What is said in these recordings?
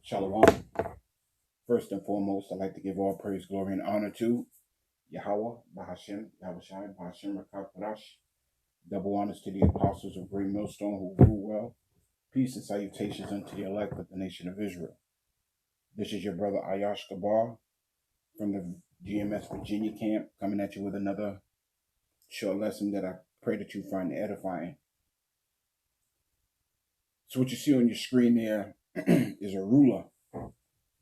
Shalom. First and foremost, I'd like to give all praise, glory, and honor to Yahweh, Bahashem, Yahushai, Bahashem, Rakakarash. Double honors to the apostles of Great Millstone who rule well. Peace and salutations unto the elect of the nation of Israel. This is your brother Ayash Gabar from the GMS Virginia camp, coming at you with another short lesson that I pray that you find edifying. So what you see on your screen there is a ruler,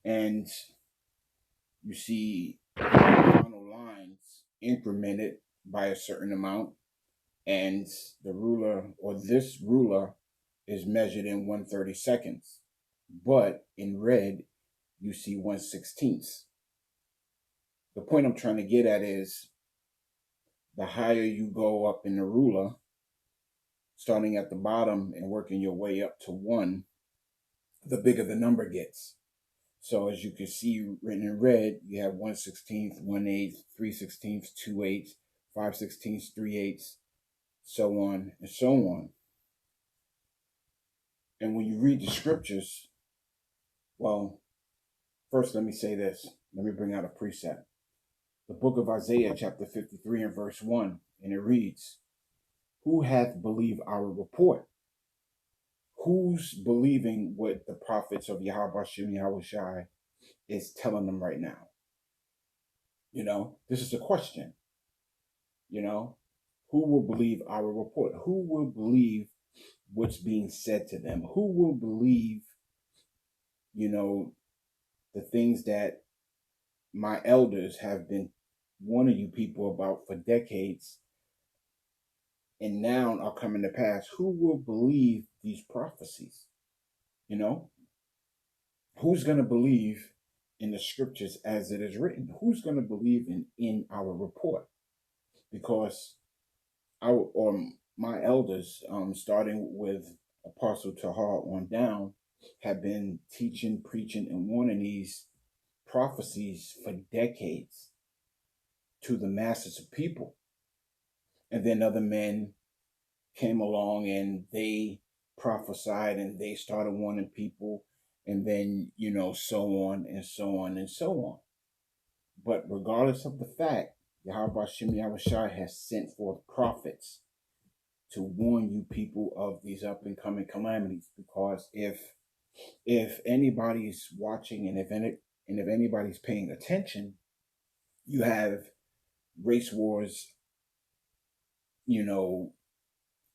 and you see horizontal lines incremented by a certain amount, and the ruler, or this ruler, is measured in 1/32, but in red you see 1/16. The point I'm trying to get at is the higher you go up in the ruler, starting at the bottom and working your way up to 1, the bigger the number gets. So as you can see written in red, you have 1/16, 1/8, 3/16, 2/8, 5/16, 3/8, so on and so on. And when you read the scriptures, well, first let me say this. Let me bring out a precept. The book of Isaiah, chapter 53 and verse 1, and it reads, "Who hath believed our report?" Who's believing what the prophets of Yahweh Hashem Yahushai is telling them right now? This is a question. Who will believe our report? Who will believe what's being said to them? Who will believe, the things that my elders have been warning you people about for decades and now are coming to pass? Who will believe these prophecies? Who's going to believe in the scriptures as it is written? Who's going to believe in our report? Because my elders, starting with Apostle Tahar on down, have been teaching, preaching, and warning these prophecies for decades to the masses of people. And then other men came along and they prophesied and they started warning people, and then, so on and so on and so on. But regardless of the fact, Yahweh Hashem Yahushai has sent forth prophets to warn you people of these up and coming calamities. Because if anybody's watching and if anybody's paying attention, you have race wars,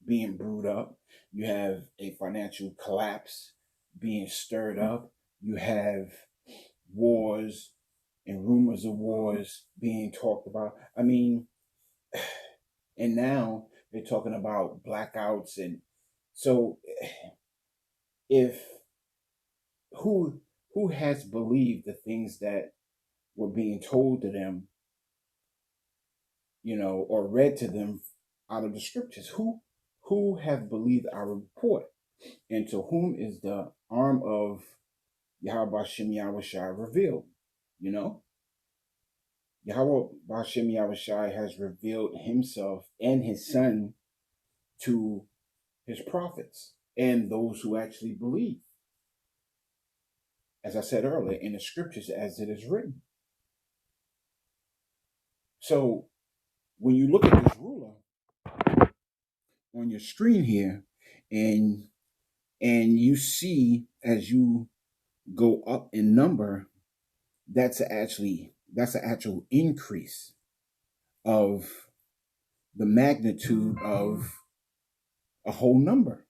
being brewed up. You have a financial collapse being stirred up. You have wars and rumors of wars being talked about. And now they're talking about blackouts. And so if who has believed the things that were being told to them, or read to them out of the scriptures? Who have believed our report? And to whom is the arm of Yahweh Hashem Yahushai revealed? Yahweh Hashem Yahushai has revealed himself and his son to his prophets and those who actually believe. As I said earlier, in the scriptures as it is written. So when you look at this ruler on your screen here, and you see as you go up in number, that's an actual increase of the magnitude of a whole number.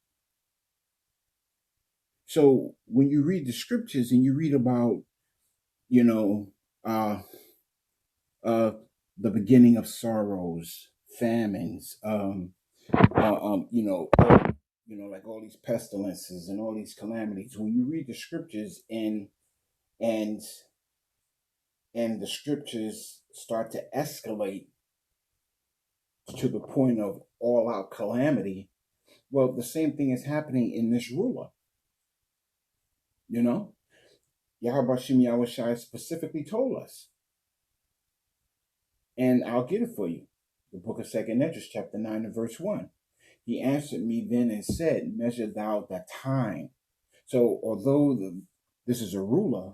So when you read the scriptures and you read about, the beginning of sorrows, famines, like all these pestilences and all these calamities, when you read the scriptures and the scriptures start to escalate to the point of all-out calamity, well, the same thing is happening in this ruler. Yahweh Hashem Yahushai specifically told us. And I'll get it for you. The book of 2nd Esdras, chapter 9 and verse 1. He answered me then and said, measure thou the time. So although this is a ruler,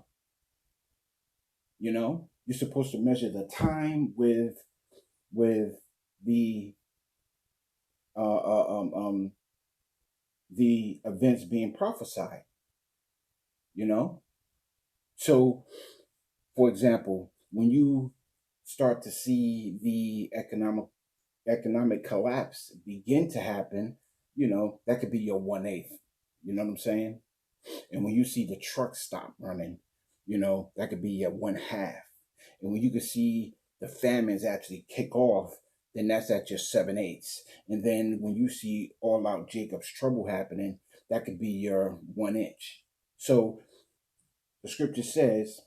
you're supposed to measure the time with the uh, uh, um, um, the events being prophesied. You know, so for example, when you start to see the economic collapse begin to happen, that could be your 1/8. You know what I'm saying? And when you see the truck stop running, that could be your 1/2. And when you can see the famines actually kick off, then that's at your 7/8. And then when you see all out Jacob's trouble happening, that could be your 1 inch. So the scripture says,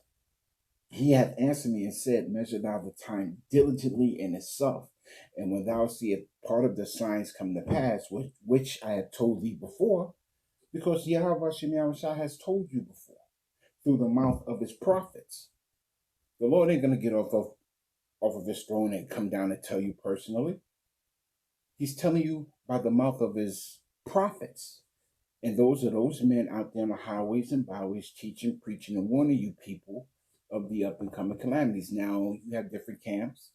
he hath answered me and said, measure thou the time diligently in itself. And when thou seest part of the signs come to pass, which I have told thee before, because Yahweh Shai has told you before through the mouth of his prophets. The Lord ain't going to get off of his throne and come down and tell you personally. He's telling you by the mouth of his prophets. And those are those men out there on the highways and byways teaching, preaching, and warning you people of the up and coming calamities. Now, you have different camps,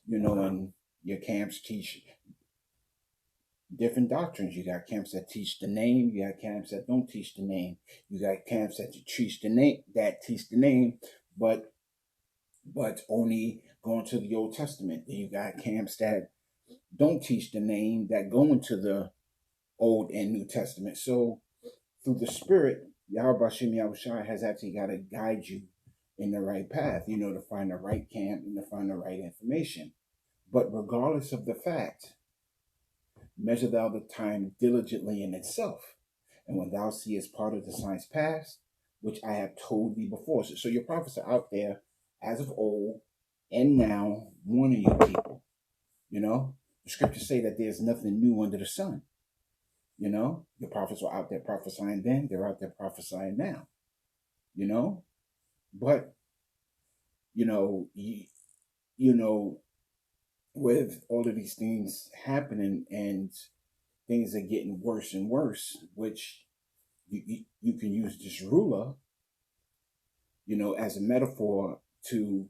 and your camps teach different doctrines. You got camps that teach the name. You got camps that don't teach the name. You got camps that teach the name, but only going to the Old Testament. Then you got camps that don't teach the name, that go into the Old and New Testament. So through the Spirit, Yahweh Shai has actually got to guide you in the right path, to find the right camp and to find the right information. But regardless of the fact, measure thou the time diligently in itself. And when thou seest part of the signs past, which I have told thee before. So your prophets are out there as of old and now warning you people. The scriptures say that there's nothing new under the sun. The prophets were out there prophesying then, they're out there prophesying now. But with all of these things happening and things are getting worse and worse, which you can use this ruler, as a metaphor to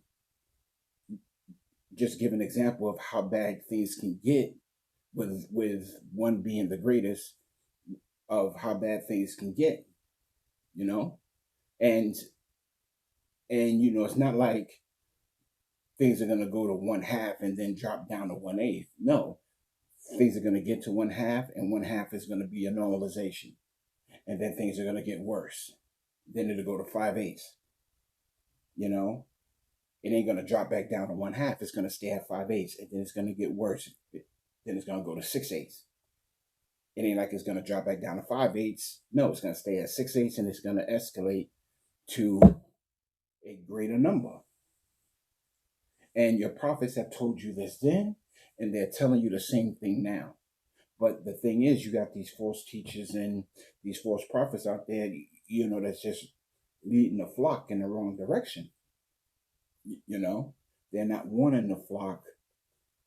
just give an example of how bad things can get, with one being the greatest of how bad things can get, and it's not like things are going to go to 1/2 and then drop down to 1/8. No, things are going to get to 1/2, and 1/2 is going to be a normalization, and then things are going to get worse. Then it'll go to 5/8. It ain't going to drop back down to 1/2. It's going to stay at 5/8, and then it's going to get worse. Then it's going to go to 6/8. It ain't like it's going to drop back down to 5/8. No, it's going to stay at 6/8, and it's going to escalate to a greater number. And your prophets have told you this then, and they're telling you the same thing now. But the thing is, you got these false teachers and these false prophets out there, that's just leading the flock in the wrong direction. They're not warning the flock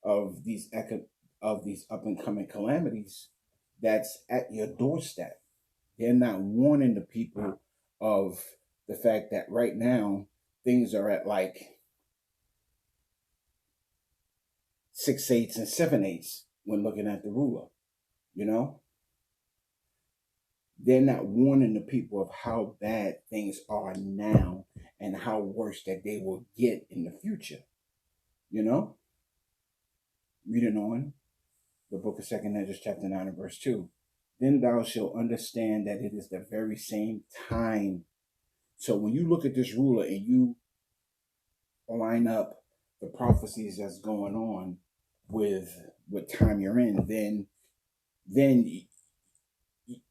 of these up and coming calamities that's at your doorstep. They're not warning the people of the fact that right now things are at like 6/8 and 7/8 when looking at the ruler. They're not warning the people of how bad things are now and how worse that they will get in the future. Reading on the book of 2 Ezra chapter 9 and verse 2. Then thou shalt understand that it is the very same time. So when you look at this ruler and you line up the prophecies that's going on with what time you're in, then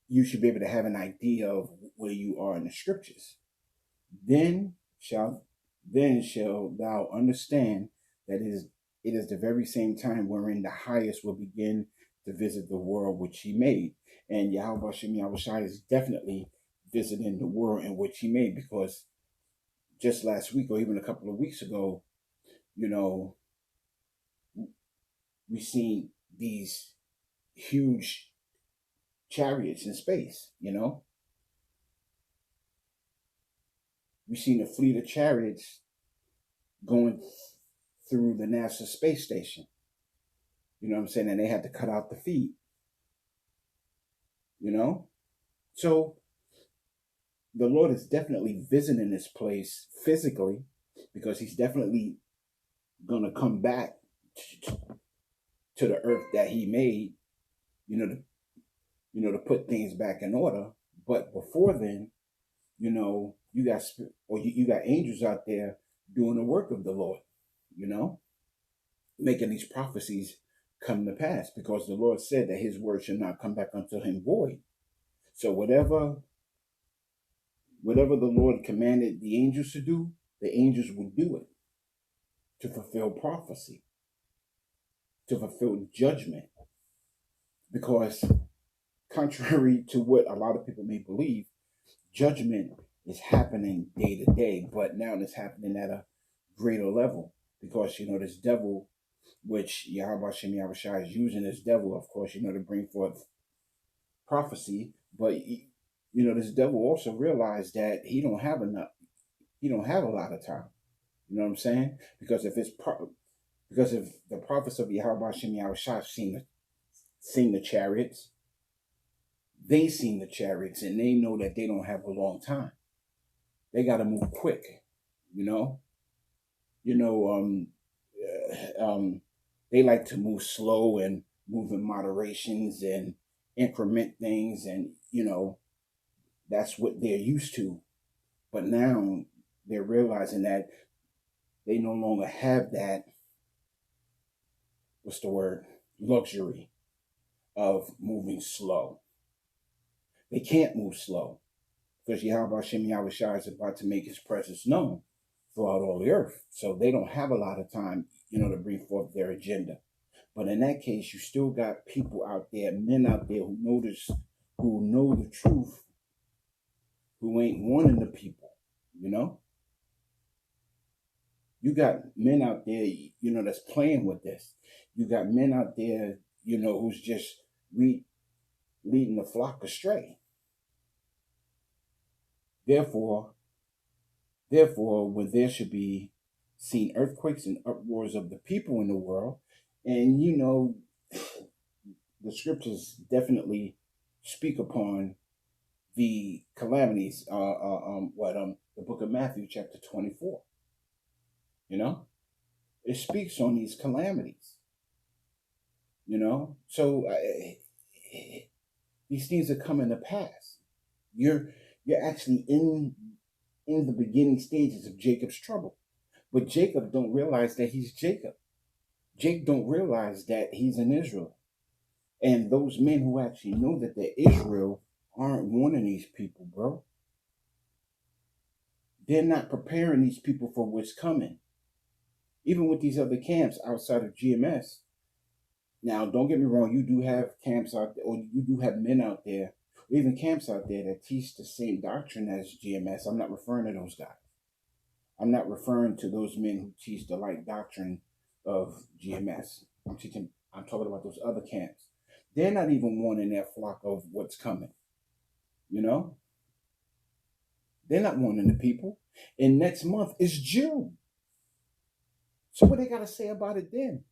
you should be able to have an idea of where you are in the scriptures. Then shall thou understand that it is the very same time wherein the highest will begin to visit the world which he made. And Yahweh Shai is definitely visiting the world in which he made, because just last week or even a couple of weeks ago, we seen these huge chariots in space, you know? We've seen a fleet of chariots going through the NASA space station. You know what I'm saying? And they had to cut out the feed, you know? So the Lord is definitely visiting this place physically, because he's definitely going to come back to the earth that he made, to put things back in order. But before then, you got you got angels out there doing the work of the Lord, making these prophecies come to pass, because the Lord said that his word should not come back unto him void. So whatever the Lord commanded the angels to do, the angels will do it to fulfill prophecy, to fulfill judgment. Because contrary to what a lot of people may believe, judgment is happening day to day, but now it's happening at a greater level, because this devil, which Yahweh Shem Yahushua is using this devil, of course, to bring forth prophecy. But this devil also realized that he don't have a lot of time. You know what I'm saying? Because if the prophets of Yahweh Shem Yahushua seen the chariots, they seen the chariots, and they know that they don't have a long time. They got to move quick, they like to move slow and move in moderations and increment things, and that's what they're used to. But now they're realizing that they no longer have that, luxury of moving slow. They can't move slow, because Yahweh Shem Yahushua is about to make his presence known throughout all the earth. So they don't have a lot of time, to bring forth their agenda. But in that case, you still got people out there, men out there who know the truth, who ain't warning the people, You got men out there, that's playing with this. You got men out there, who's just leading the flock astray. Therefore, when there should be seen earthquakes and uproars of the people in the world, and the scriptures definitely speak upon the calamities. The book of Matthew, chapter 24. It speaks on these calamities. So these things are coming to pass. You're actually in the beginning stages of Jacob's trouble. But Jacob don't realize that he's Jacob. Jake don't realize that he's in Israel. And those men who actually know that they're Israel aren't warning these people, bro. They're not preparing these people for what's coming. Even with these other camps outside of GMS. Now, don't get me wrong, you do have camps out there, or you do have men out there, or even camps out there that teach the same doctrine as GMS. I'm not referring to those guys. I'm not referring to those men who teach the like doctrine of GMS. I'm talking about those other camps. They're not even warning their flock of what's coming. They're not warning the people. And next month is June. So what they got to say about it then?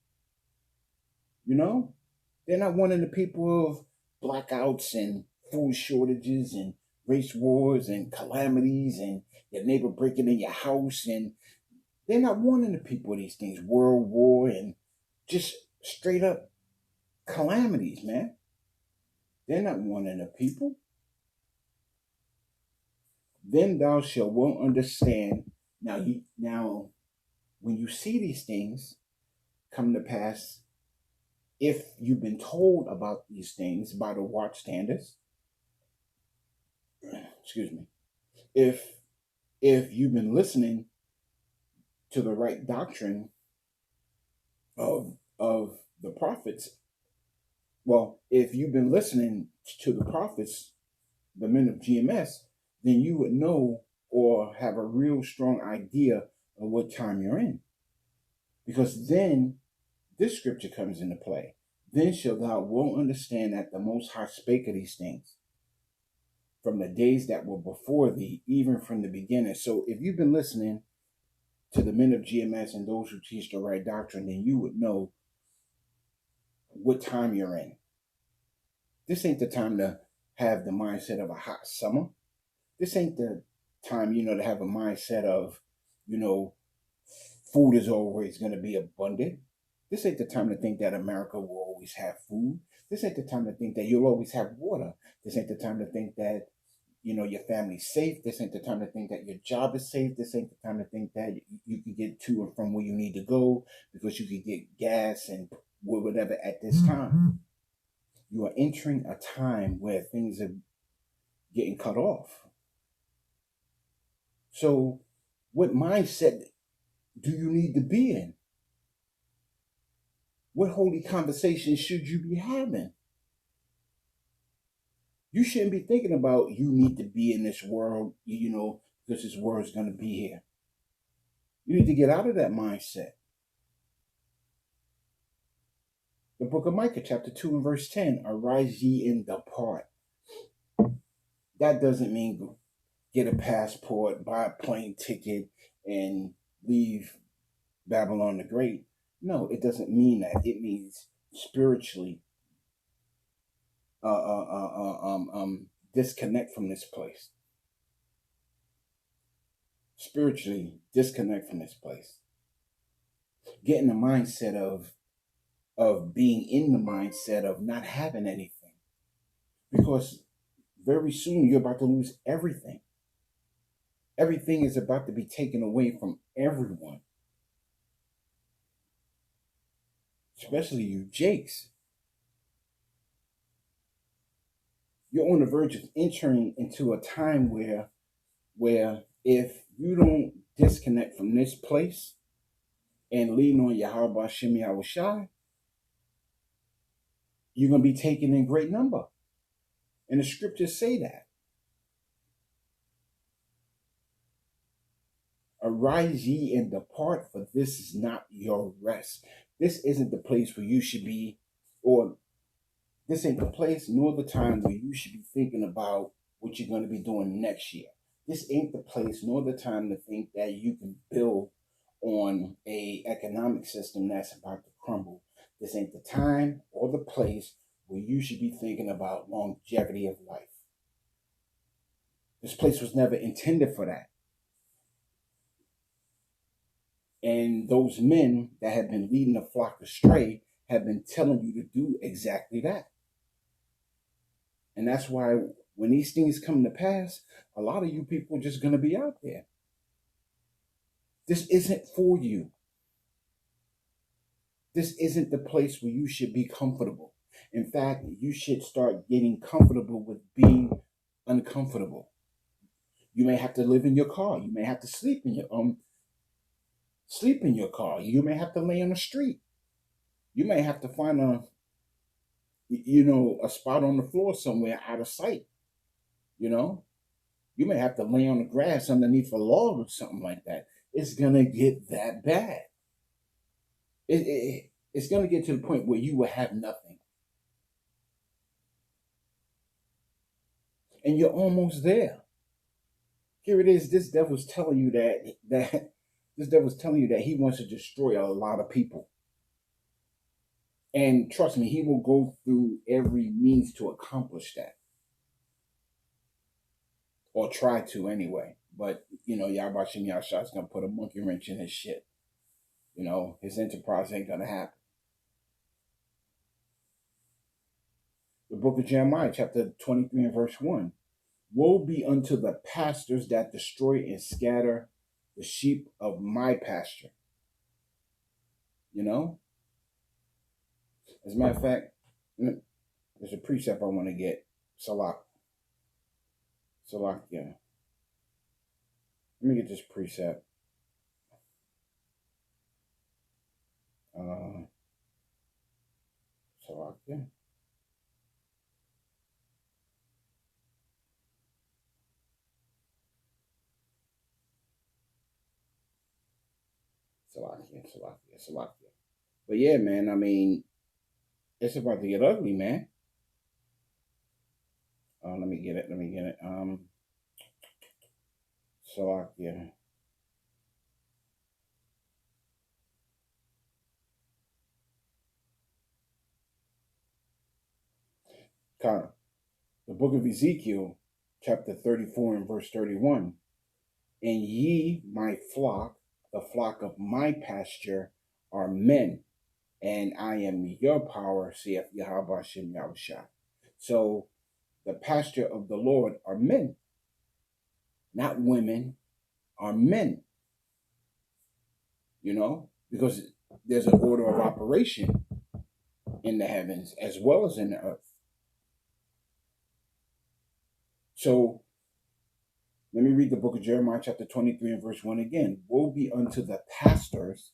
They're not warning the people of blackouts and food shortages and race wars and calamities and your neighbor breaking in your house, and they're not warning the people of these things, world war and just straight up calamities, man. They're not warning the people. Then thou shalt well understand. Now, when you see these things come to pass, if you've been told about these things by the watchstanders, excuse me, if you've been listening to the right doctrine of the prophets, well, if you've been listening to the prophets, the men of GMS, then you would know or have a real strong idea of what time you're in. Because then this scripture comes into play. Then shall thou well understand that the Most High spake of these things from the days that were before thee, even from the beginning. So if you've been listening to the men of GMS and those who teach the right doctrine, then you would know what time you're in. This ain't the time to have the mindset of a hot summer. This ain't the time, to have a mindset of, food is always going to be abundant. This ain't the time to think that America will always have food. This ain't the time to think that you'll always have water. This ain't the time to think that, your family's safe. This ain't the time to think that your job is safe. This ain't the time to think that you can get to and from where you need to go because you can get gas and whatever at this time. You are entering a time where things are getting cut off. So what mindset do you need to be in? What holy conversations should you be having? You shouldn't be thinking about you need to be in this world, because this world's going to be here. You need to get out of that mindset. The book of Micah, chapter 2 and verse 10, arise ye and depart. That doesn't mean get a passport, buy a plane ticket, and leave Babylon the Great. No, it doesn't mean that. It means spiritually disconnect from this place. Spiritually disconnect from this place. Get in the mindset of being in the mindset of not having anything. Because very soon you're about to lose everything. Everything is about to be taken away from everyone. Especially you Jakes. You're on the verge of entering into a time where if you don't disconnect from this place and lean on Yahweh Shem Yahushai, you're going to be taken in great number. And the scriptures say that. Arise ye and depart, for this is not your rest. This isn't the place where you should be, or this ain't the place nor the time where you should be thinking about what you're going to be doing next year. This ain't the place nor the time to think that you can build on a economic system that's about to crumble. This ain't the time or the place where you should be thinking about longevity of life. This place was never intended for that. And those men that have been leading the flock astray have been telling you to do exactly that. And that's why when these things come to pass, a lot of you people are just going to be out there. This isn't for you. This isn't the place where you should be comfortable. In fact, you should start getting comfortable with being uncomfortable. You may have to live in your car. You may have to sleep in your car. You may have to lay on the street. You may have to find a spot on the floor somewhere out of sight. You may have to lay on the grass underneath a log or something like that. It's gonna get that bad. It's gonna get to the point where you will have nothing, and you're almost there. Here it is. This devil's telling you that he wants to destroy a lot of people. And trust me, he will go through every means to accomplish that. Or try to anyway. But, Yahweh Shem Yahushua is going to put a monkey wrench in his shit. His enterprise ain't going to happen. The book of Jeremiah, chapter 23 and verse 1. Woe be unto the pastors that destroy and scatter the sheep of my pasture. As a matter of fact, there's a precept I want to get. Salak, yeah. Let me get this precept. Salak, yeah. Salakia. But yeah, man, I mean, it's about to get ugly, man. Let me get it. Salakia. Kind the book of Ezekiel, chapter 34 and verse 31. And ye, my flock, the flock of my pasture, are men, and I am your power, saith Yahweh Hashem Yahushua. So the pasture of the Lord are men, not women, are men. You know, because there's an order of operation in the heavens as well as in the earth. So let me read the book of Jeremiah chapter 23 and verse 1 again. Woe be unto the pastors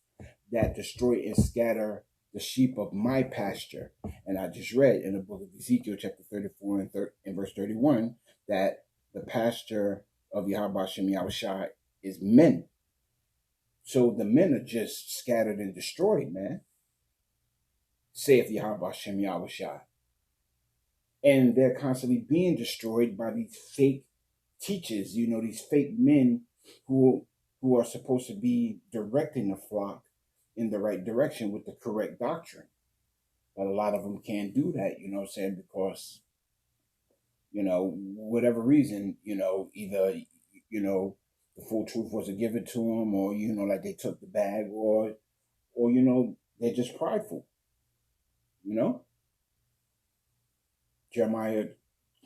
that destroy and scatter the sheep of my pasture. And I just read in the book of Ezekiel chapter 34 and verse 31 that the pasture of Yahweh Hashem Yahushua is men. So the men are just scattered and destroyed, man. Saith Yahweh Hashem Yahushua. And they're constantly being destroyed by these fake teachers, you know, these fake men who are supposed to be directing the flock in the right direction with the correct doctrine. But a lot of them can't do that, you know what I'm saying? Because, you know, whatever reason, you know, either, you know, the full truth wasn't given to them, or, you know, like they took the bag, or, you know, they're just prideful, you know? Jeremiah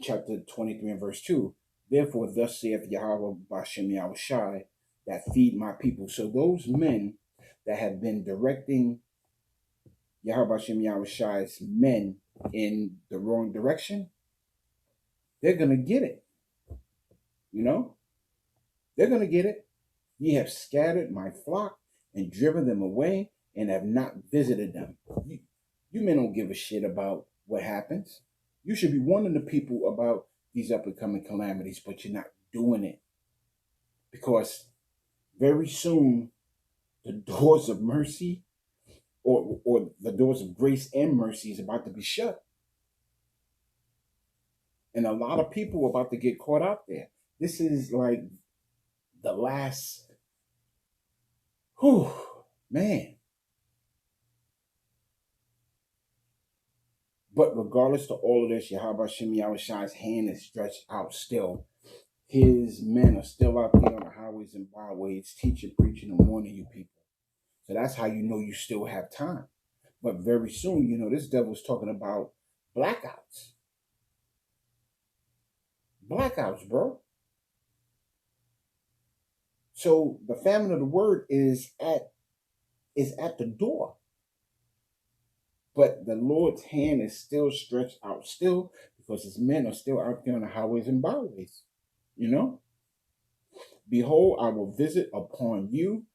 chapter 23 and verse 2. Therefore, thus saith Yahweh Bashem Yahushai, that feed my people. So those men that have been directing Yahweh Bashem Yahushai's men in the wrong direction, they're going to get it. You know? They're going to get it. Ye have scattered my flock and driven them away and have not visited them. You men don't give a shit about what happens. You should be warning the people about these up and coming calamities, but you're not doing it. Because very soon, the doors of mercy or the doors of grace and mercy is about to be shut. And a lot of people are about to get caught out there. This is like the last, man. But regardless to all of this, Yahweh Hashem Yahushua's hand is stretched out still. His men are still out there on the highways and byways, teaching, preaching, and warning you people. So that's how you know you still have time. But very soon, you know, this devil's talking about blackouts. Blackouts, bro. So the famine of the word is at the door. But the Lord's hand is still stretched out still, because his men are still out there on the highways and byways. You know? Behold, I will visit upon you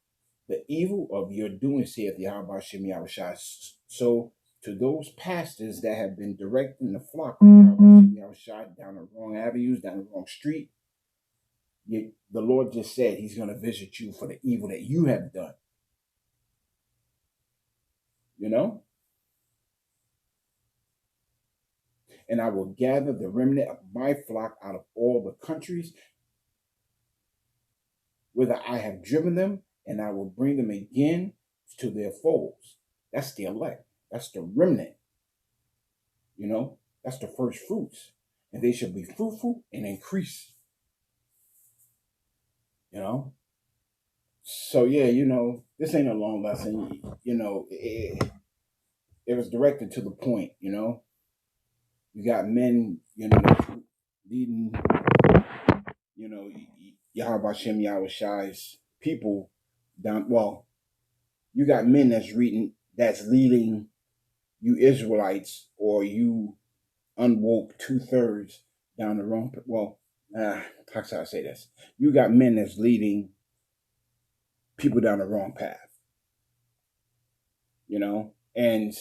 the evil of your doing, saith Yahweh Hashem Yahushua. So to those pastors that have been directing the flock of Yahweh Yahushua down the wrong avenues, down the wrong street, the Lord just said he's going to visit you for the evil that you have done. You know? And I will gather the remnant of my flock out of all the countries whither I have driven them, and I will bring them again to their folds. That's the elect. That's the remnant. You know, that's the first fruits. And they shall be fruitful and increase. You know? So, yeah, you know, this ain't a long lesson. You know, it was directed to the point, you know? You got men, you know, leading, you know, Yahweh Hashem Yahushua's people down. Well, you got men that's leading you Israelites or you unwoke 2/3 down the wrong. Well, how should I say this? You got men that's leading people down the wrong path. You know, and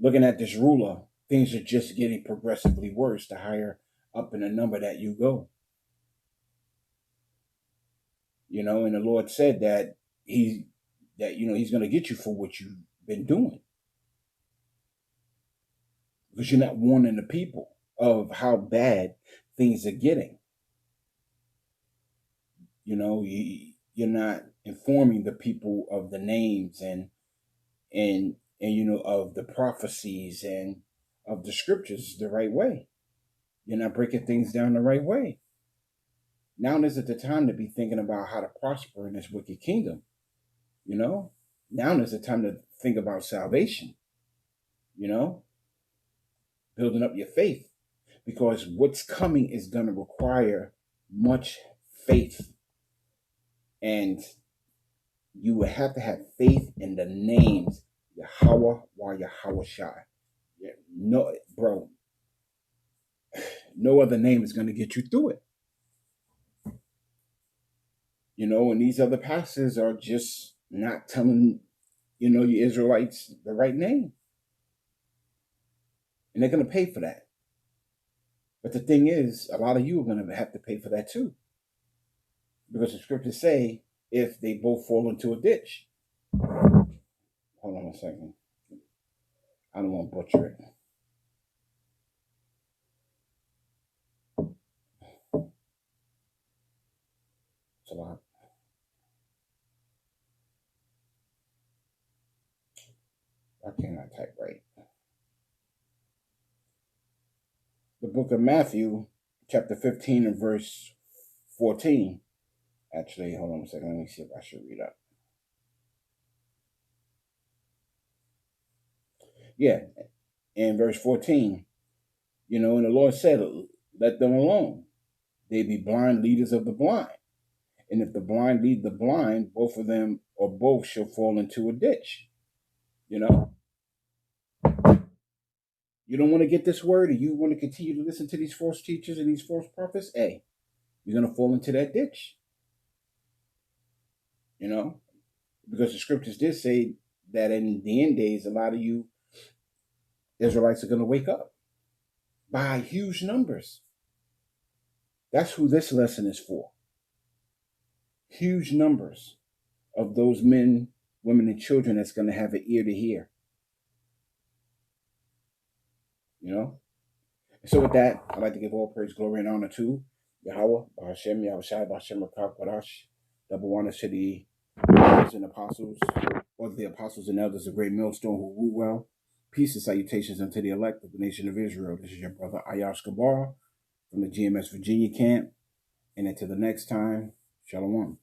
looking at this ruler, things are just getting progressively worse the higher up in the number that you go. You know, and the Lord said that he's going to get you for what you've been doing. because you're not warning the people of how bad things are getting. You're not informing the people of the names and of the prophecies and of the scriptures the right way. You're not breaking things down the right way. Now isn't the time to be thinking about how to prosper in this wicked kingdom. Now is the time to think about salvation. Building up your faith, because what's coming is going to require much faith, and you will have to have faith in the names Yahweh while Yahweh Shai. No, bro, no other name is going to get you through it. And these other pastors are just not telling, your Israelites the right name. And they're going to pay for that. But the thing is, a lot of you are going to have to pay for that too. Because the scriptures say, if they both fall into a ditch. Hold on a second. I don't want to butcher it. It's a lot. Why can't I type right? The book of Matthew, chapter 15 and verse 14. Actually, hold on a second. Let me see if I should read up. Yeah, in verse 14, and the Lord said, let them alone. They be blind leaders of the blind. And if the blind lead the blind, both of them or both shall fall into a ditch. You don't want to get this word, and you want to continue to listen to these false teachers and these false prophets, hey, you're going to fall into that ditch. Because the scriptures did say that in the end days, a lot of you Israelites are going to wake up by huge numbers. That's who this lesson is for. Huge numbers of those men, women, and children that's going to have an ear to hear. So with that, I'd like to give all praise, glory, and honor to Yahweh, Bahashem, Yahushai, Bahashem, Rakab, Barash, double honor to the elders and apostles, or the apostles and elders of Great Millstone who rule well. Peace and salutations unto the elect of the nation of Israel. This is your brother Ayash Gabar from the GMS Virginia camp. And until the next time, Shalom.